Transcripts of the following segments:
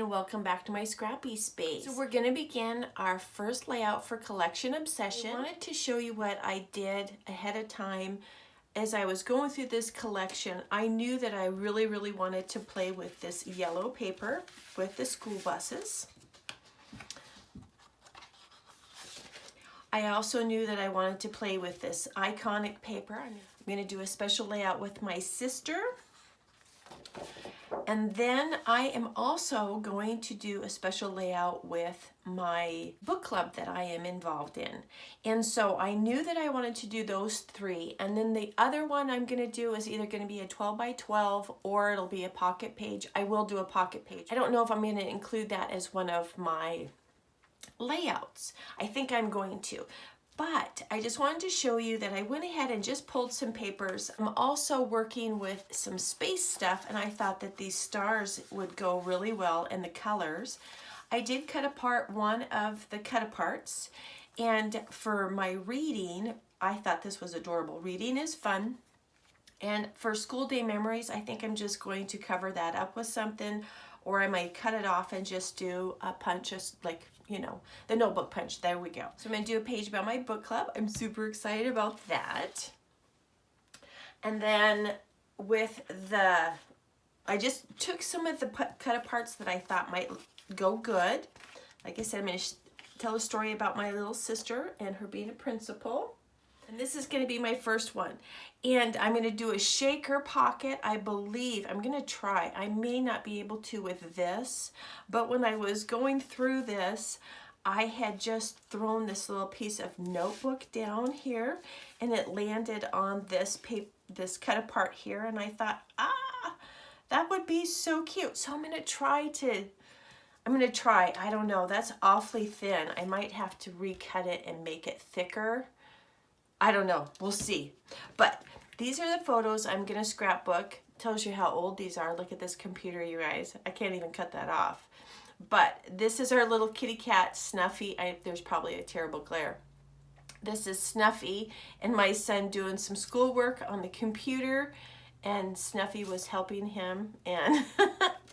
and welcome back to my scrappy space. So we're going to begin our first layout for Collection Obsession. I wanted to show you what I did ahead of time. As I was going through this collection, I knew that I really wanted to play with this yellow paper with the school buses. I also knew that I wanted to play with this iconic paper. I'm going to do a special layout with my sister. And then I am also going to do a special layout with my book club that I am involved in. And so I knew that I wanted to do those three. And then the other one I'm going to do is either going to be a 12 by 12 or it'll be a pocket page. I will do a pocket page. I don't know if I'm going to include that as one of my layouts. I think I'm going to. But I just wanted to show you that I went ahead and just pulled some papers. I'm also working with some space stuff, and I thought that these stars would go really well in the colors. I did cut apart one of the cut aparts, and for my reading, I thought this was adorable. Reading is fun. And for school day memories, I think I'm just going to cover that up with something, or I might cut it off and just do a punch, just like, you know, the notebook punch. There we go. So I'm going to do a page about my book club. I'm super excited about that. And then with the, I just took some of the cut aparts that I thought might go good. Like I said, I'm going to tell a story about my little sister and her being a principal. And this is going to be my first one. And I'm going to do a shaker pocket, I believe. I'm going to try. I may not be able to with this, but when I was going through this, I had just thrown this little piece of notebook down here, and it landed on this paper, this cut apart here, and I thought, that would be so cute. So I'm going to try. I don't know. That's awfully thin. I might have to recut it and make it thicker. I don't know. We'll see. But these are the photos I'm going to scrapbook. Tells you how old these are. Look at this computer, you guys. I can't even cut that off. But this is our little kitty cat, Snuffy. There's probably a terrible glare. This is Snuffy and my son doing some schoolwork on the computer. And Snuffy was helping him. And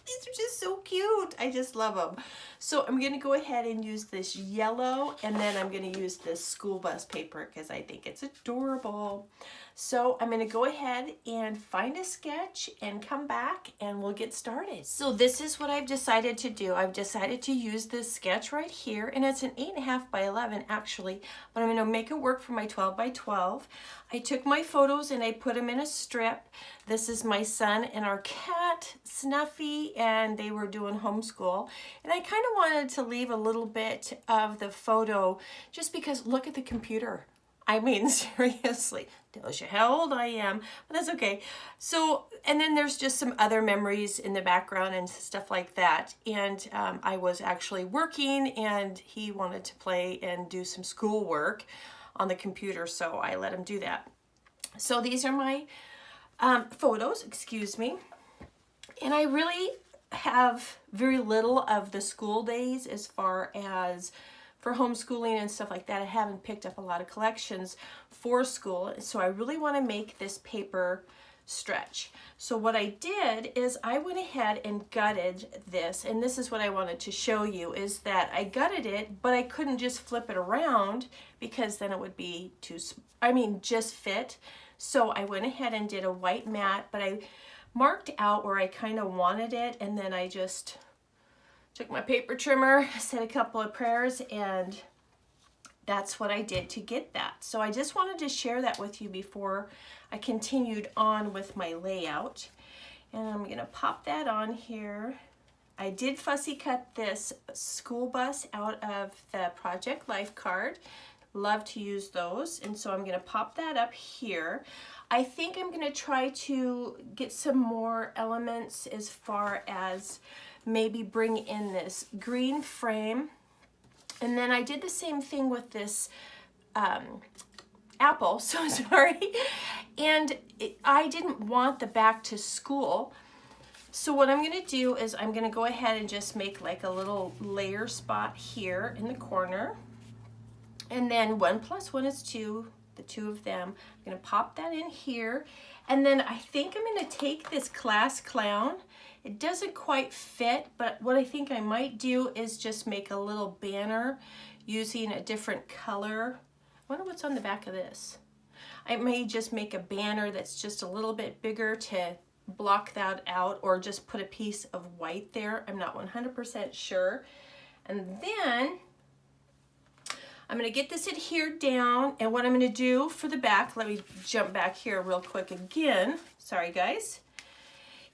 these are just so cute. I just love them. So I'm going to go ahead and use this yellow, and then I'm going to use this school bus paper because I think it's adorable. So I'm going to go ahead and find a sketch and come back and we'll get started. So this is what I've decided to do. I've decided to use this sketch right here, and it's an 8.5 by 11 actually, but I'm going to make it work for my 12 by 12. I took my photos and I put them in a strip. This is my son and our cat, Snuffy, and they were doing homeschool. And I kind of wanted to leave a little bit of the photo just because look at the computer. I mean, seriously, tells you how old I am, but that's okay. So, and then there's just some other memories in the background and stuff like that. And I was actually working and he wanted to play and do some schoolwork on the computer, so I let him do that. So these are my photos, excuse me. And I really have very little of the school days as far as for homeschooling and stuff like that. I haven't picked up a lot of collections for school, so I really want to make this paper stretch. So what I did is I went ahead and gutted this, and this is what I wanted to show you, is that I gutted it, but I couldn't just flip it around because then it would be just fit. So I went ahead and did a white mat, but I marked out where I kind of wanted it, and then I just took my paper trimmer, said a couple of prayers, and that's what I did to get that. So I just wanted to share that with you before I continued on with my layout. And I'm going to pop that on here. I did fussy cut this school bus out of the Project Life card. Love to use those. And so I'm going to pop that up here. I think I'm going to try to get some more elements as far as maybe bring in this green frame. And then I did the same thing with this apple, so sorry. And I didn't want the back to school. So what I'm going to do is I'm going to go ahead and just make like a little layer spot here in the corner. And then 1 plus 1 is 2, the two of them. I'm going to pop that in here. And then I think I'm going to take this class clown It doesn't quite fit, but what I think I might do is just make a little banner using a different color. I wonder what's on the back of this. I may just make a banner that's just a little bit bigger to block that out, or just put a piece of white there. I'm not 100% sure. And then I'm going to get this adhered down, and what I'm going to do for the back, let me jump back here real quick again, sorry guys,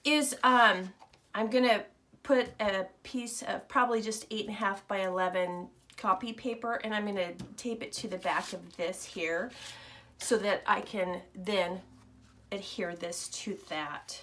is I'm going to put a piece of probably just 8.5 by 11 copy paper, and I'm going to tape it to the back of this here so that I can then adhere this to that,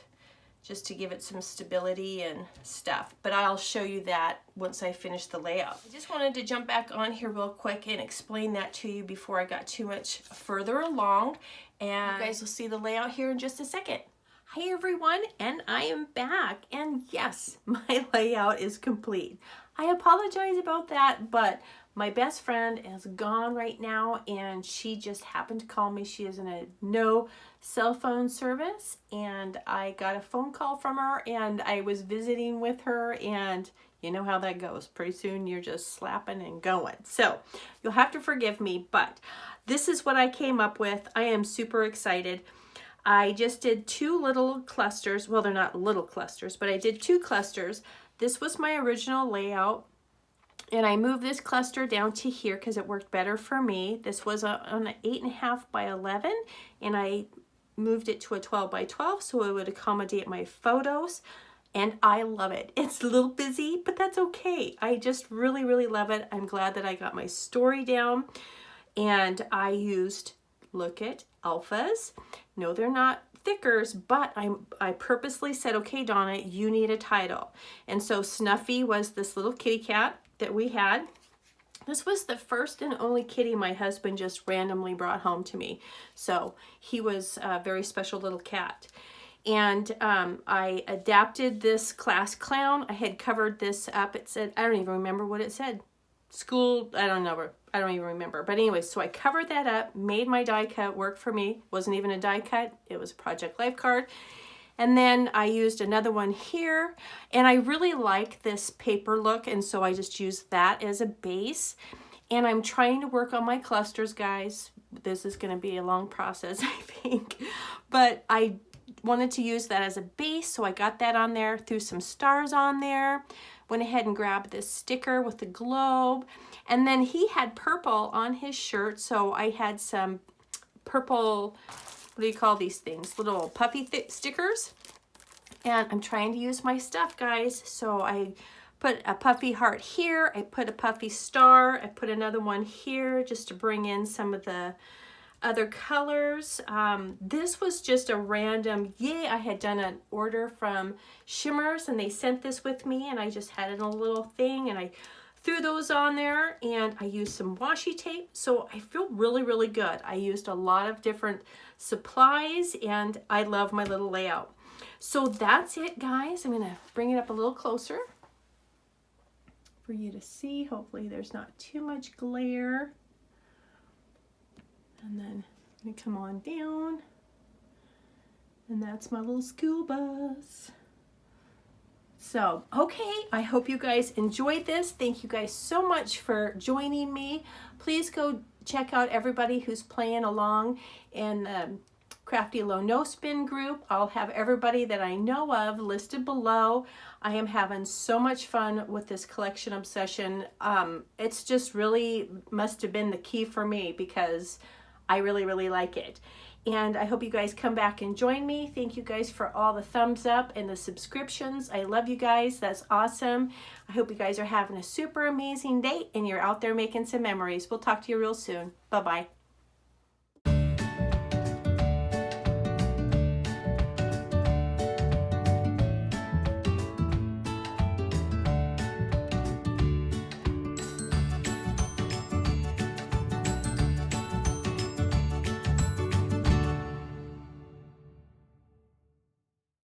just to give it some stability and stuff. But I'll show you that once I finish the layout. I just wanted to jump back on here real quick and explain that to you before I got too much further along. And you guys will see the layout here in just a second. Hi everyone, and I am back. And yes, my layout is complete. I apologize about that, but my best friend is gone right now, and she just happened to call me. She is in a no cell phone service, and I got a phone call from her, and I was visiting with her, and you know how that goes. Pretty soon you're just slapping and going. So you'll have to forgive me, but this is what I came up with. I am super excited. I just did 2 little clusters. Well, they're not little clusters, but I did 2 clusters. This was my original layout. And I moved this cluster down to here because it worked better for me. This was on an 8.5 by 11, and I moved it to a 12 by 12 so it would accommodate my photos. And I love it. It's a little busy, but that's okay. I just really, really love it. I'm glad that I got my story down, and I used, look at, alphas. No, they're not thickers, but I purposely said, okay, Donna, you need a title. And so Snuffy was this little kitty cat that we had. This was the first and only kitty my husband just randomly brought home to me. So he was a very special little cat. And I adapted this class clown. I had covered this up. It said, I don't even remember what it said. School, I don't know. I don't even remember. But anyway, so I covered that up, made my die cut work for me. Wasn't even a die cut. It was a Project Life card. And then I used another one here, and I really like this paper look, and so I just used that as a base. And I'm trying to work on my clusters, guys. This is going to be a long process, I think. But I wanted to use that as a base, so I got that on there, threw some stars on there, went ahead and grabbed this sticker with the globe. And then he had purple on his shirt, so I had some purple, what do you call these things? Little puffy stickers. And I'm trying to use my stuff, guys. So I put a puffy heart here. I put a puffy star. I put another one here just to bring in some of the other colors. This was just a random, I had done an order from Shimmers, and they sent this with me, and I just had it in a little thing, and I threw those on there, and I used some washi tape. So I feel really, really good. I used a lot of different supplies, and I love my little layout. So that's it, guys. I'm gonna bring it up a little closer for you to see. Hopefully there's not too much glare. And then I'm gonna come on down, and that's my little school bus. So, okay, I hope you guys enjoyed this. Thank you guys so much for joining me. Please go check out everybody who's playing along in the Crafty Low No Spin group. I'll have everybody that I know of listed below. I am having so much fun with this collection obsession. It's just really must have been the key for me because I really, really like it. And I hope you guys come back and join me. Thank you guys for all the thumbs up and the subscriptions. I love you guys. That's awesome. I hope you guys are having a super amazing day and you're out there making some memories. We'll talk to you real soon. Bye-bye.